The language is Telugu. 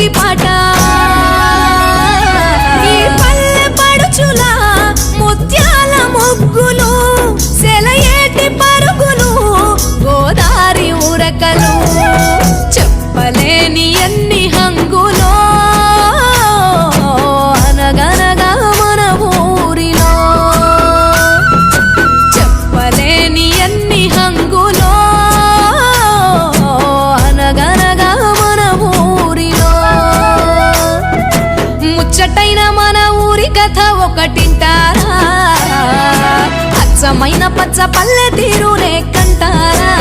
ఇంటి పాట ఈ పల్లె పడుచుల ముత్యాల ముగ్గులు సెలయేటి పరుగులు గోదారి ఉరకలు చెప్పలేని ఎన్ని హంగులో అనగనగా మన ఊరిలో చెప్పలేని ఎన్ని హంగులో అనగనగా మన ఊరిలో ముచ్చటైన మన ఊరి కథ ఒకటింటారా అచ్చమైన పచ్చ పల్లె తీరునే కంటారా